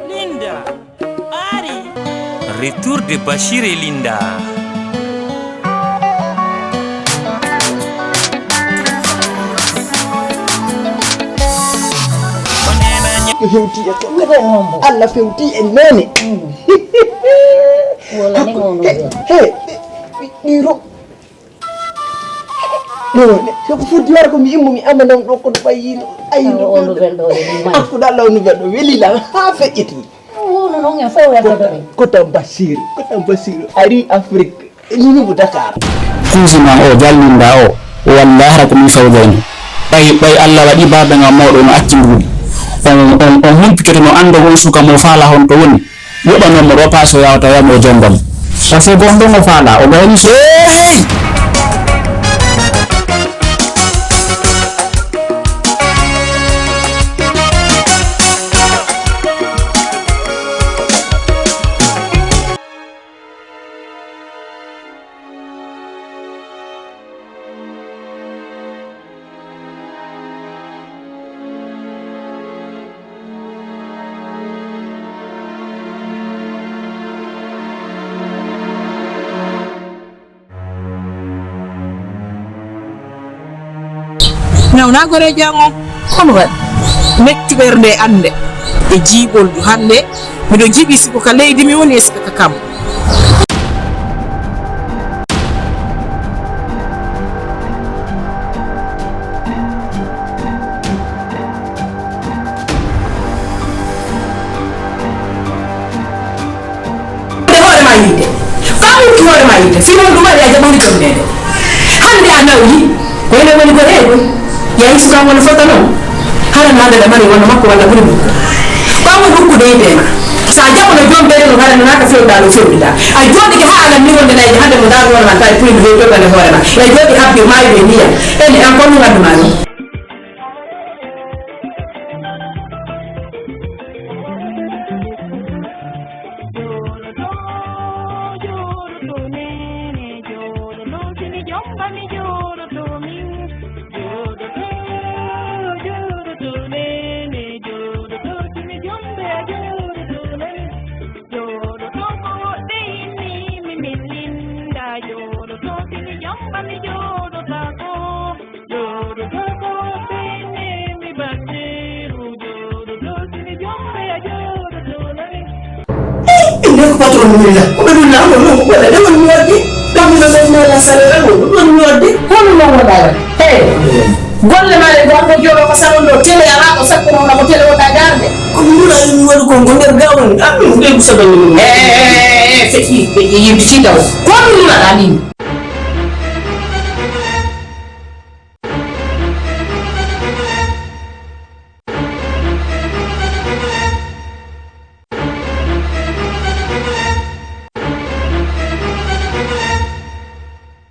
Linda, Ari. Retour de Bachir et Linda. Fewti e ko Allah fewti e nene wala ni ngono ɗiro ɗone soko fuddi wara ko mi immo mi amanam ɗo kono ɓayino ayno ono belɗo e ma akkuɗa Allah no belɗo welila ha feƴƴiti wono non e faw ya dori ko tan Bachir ari Afrique ni bu Dakar kusima o jallinda o wallahi ko mi sawdani ɓay Allah waɗi baba ngam mawɗo no acci nduɗi on humpitoto no anda won suka mo faala hon to woni yoɓanomo ɗo paso yawta yamo jongam par ce que on ɗon o faala o gayni seeɗi nawna gore jango kono wat metti bernde ande e jibol du hande mido jibi siko ka leydi mi woni siko ka kam sino duma ya jamani tonne hande anawi ko ene woni ko reego yayi suka wona foto non hala nada da mari wona makko wala buri ba mo dukku de dema sa jabo no jombe no hala naka fewda no fewda ay jodi ke hala ni wonde nay hande mo dago wala tay pour do do bale horema ay jodi habbi mayi be niya en an ko no wadu mari patron ni la ko be la no ko wala dama ñu wadi dama na la salera no ñu wadi hono mo wada golle male go ko joro ko salondo tele ala ko sakko mo ko tele wada garde ko ñu la ñu wadi ko nder gawon am ñu ngi bu sabal ni feki be yimti daw ko ñu la ni